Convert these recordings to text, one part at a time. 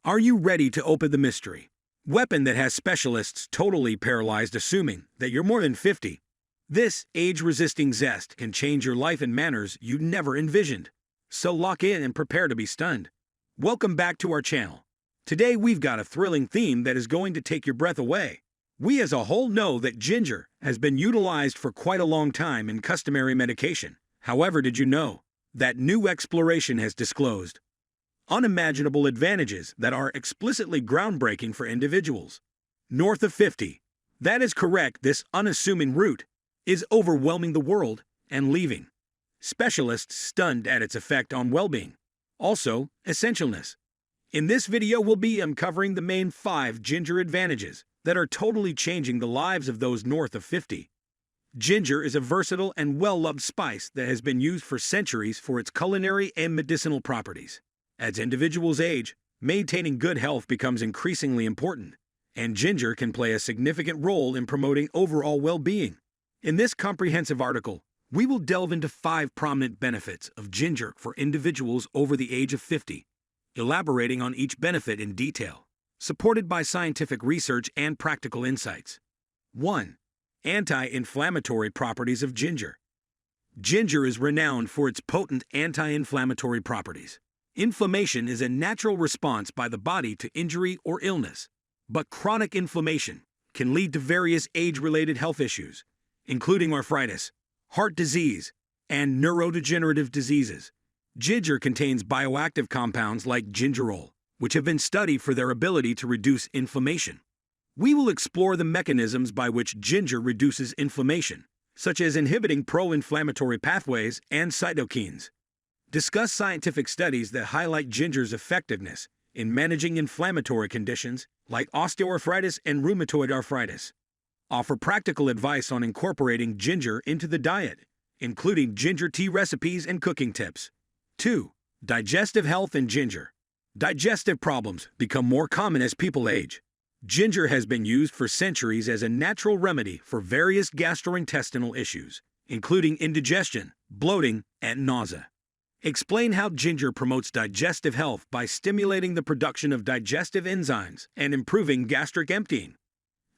Are you ready to open the mystery weapon that has specialists totally paralyzed assuming that you're more than 50? This age-resisting zest can change your life in manners you never envisioned. So lock in and prepare to be stunned. Welcome back to our channel. Today we've got a thrilling theme that is going to take your breath away. We as a whole know that ginger has been utilized for quite a long time in customary medication. However, did you know that new exploration has disclosed unimaginable advantages that are explicitly groundbreaking for individuals north of 50? That is correct. This unassuming root is overwhelming the world and leaving specialists stunned at its effect on well-being. Also, essentialness. In this video, we'll be uncovering the main 5 ginger advantages that are totally changing the lives of those north of 50. Ginger is a versatile and well-loved spice that has been used for centuries for its culinary and medicinal properties. As individuals age, maintaining good health becomes increasingly important, and ginger can play a significant role in promoting overall well-being. In this comprehensive article, we will delve into 5 prominent benefits of ginger for individuals over the age of 50, elaborating on each benefit in detail, supported by scientific research and practical insights. 1. Anti-inflammatory properties of ginger. Ginger is renowned for its potent anti-inflammatory properties. Inflammation is a natural response by the body to injury or illness, but chronic inflammation can lead to various age-related health issues, including arthritis, heart disease, and neurodegenerative diseases. Ginger contains bioactive compounds like gingerol, which have been studied for their ability to reduce inflammation. We will explore the mechanisms by which ginger reduces inflammation, such as inhibiting pro-inflammatory pathways and cytokines. Discuss scientific studies that highlight ginger's effectiveness in managing inflammatory conditions like osteoarthritis and rheumatoid arthritis. Offer practical advice on incorporating ginger into the diet, including ginger tea recipes and cooking tips. 2. Digestive health and ginger. Digestive problems become more common as people age. Ginger has been used for centuries as a natural remedy for various gastrointestinal issues, including indigestion, bloating, and nausea. Explain how ginger promotes digestive health by stimulating the production of digestive enzymes and improving gastric emptying.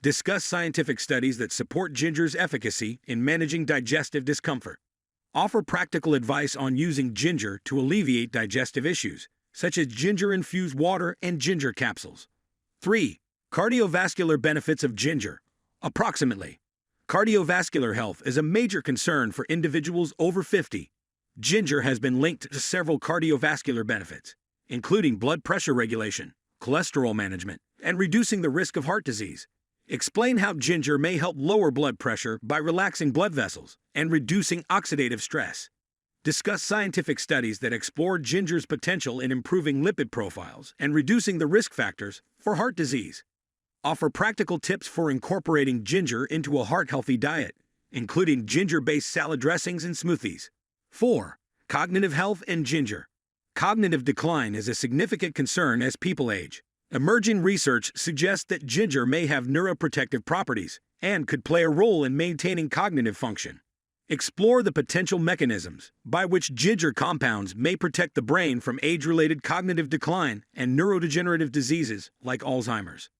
Discuss scientific studies that support ginger's efficacy in managing digestive discomfort. Offer practical advice on using ginger to alleviate digestive issues, such as ginger-infused water and ginger capsules. 3. Cardiovascular benefits of ginger. Approximately. Cardiovascular health is a major concern for individuals over 50. Ginger has been linked to several cardiovascular benefits, including blood pressure regulation, cholesterol management, and reducing the risk of heart disease. Explain how ginger may help lower blood pressure by relaxing blood vessels and reducing oxidative stress. Discuss scientific studies that explore ginger's potential in improving lipid profiles and reducing the risk factors for heart disease. Offer practical tips for incorporating ginger into a heart-healthy diet, including ginger-based salad dressings and smoothies. 4. Cognitive health and ginger. Cognitive decline is a significant concern as people age. Emerging research suggests that ginger may have neuroprotective properties and could play a role in maintaining cognitive function. Explore the potential mechanisms by which ginger compounds may protect the brain from age-related cognitive decline and neurodegenerative diseases like Alzheimer's.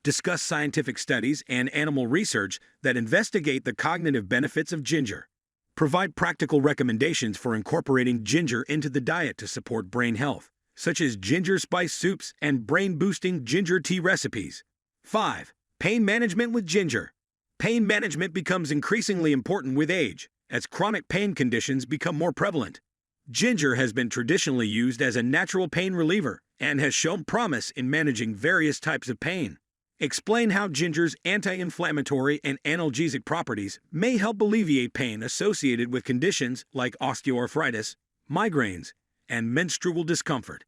Discuss scientific studies and animal research that investigate the cognitive benefits of ginger. Provide practical recommendations for incorporating ginger into the diet to support brain health, such as ginger spice soups and brain-boosting ginger tea recipes. 5. Pain management with ginger. Pain management becomes increasingly important with age, as chronic pain conditions become more prevalent. Ginger has been traditionally used as a natural pain reliever and has shown promise in managing various types of pain. Explain how ginger's anti-inflammatory and analgesic properties may help alleviate pain associated with conditions like osteoarthritis, migraines, and menstrual discomfort.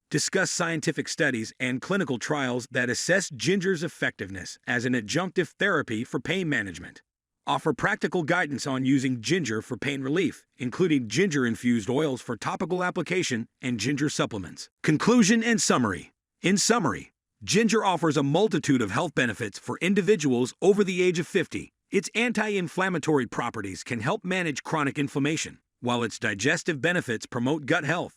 Discuss scientific studies and clinical trials that assess ginger's effectiveness as an adjunctive therapy for pain management. Offer practical guidance on using ginger for pain relief, including ginger-infused oils for topical application and ginger supplements. Conclusion and summary. In summary, ginger offers a multitude of health benefits for individuals over the age of 50. Its anti-inflammatory properties can help manage chronic inflammation, while its digestive benefits promote gut health.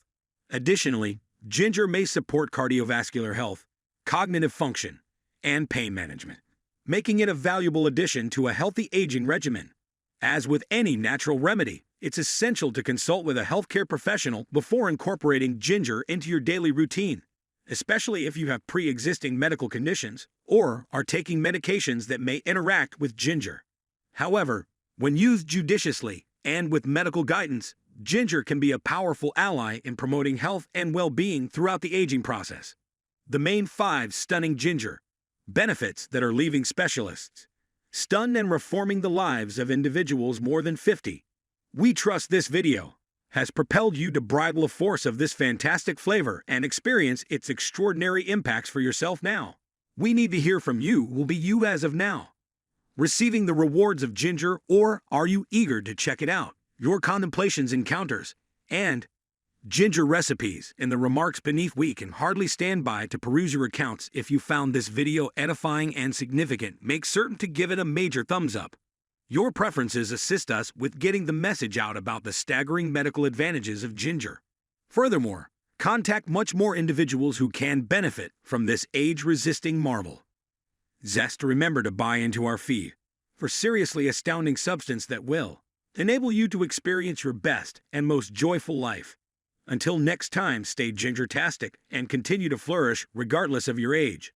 Additionally, Ginger may support cardiovascular health, cognitive function, and pain management, making it a valuable addition to a healthy aging regimen. As with any natural remedy, it's essential to consult with a healthcare professional before incorporating ginger into your daily routine, especially if you have pre-existing medical conditions or are taking medications that may interact with ginger. However, when used judiciously and with medical guidance, ginger can be a powerful ally in promoting health and well-being throughout the aging process. The main 5 stunning ginger benefits that are leaving specialists stunned and reforming the lives of individuals more than 50. We trust this video has propelled you to bridle the force of this fantastic flavor and experience its extraordinary impacts for yourself now. We need to hear from you. Will be you as of now receiving the rewards of ginger, or are you eager to check it out? Your contemplations, encounters, and ginger recipes in the remarks beneath. We can hardly stand by to peruse your accounts. If you found this video edifying and significant, make certain to give it a major thumbs up. Your preferences assist us with getting the message out about the staggering medical advantages of ginger. Furthermore, contact much more individuals who can benefit from this age-resisting marvel. Zest. Remember to buy into our feed for seriously astounding substance that will enable you to experience your best and most joyful life. Until next time, stay ginger-tastic and continue to flourish regardless of your age.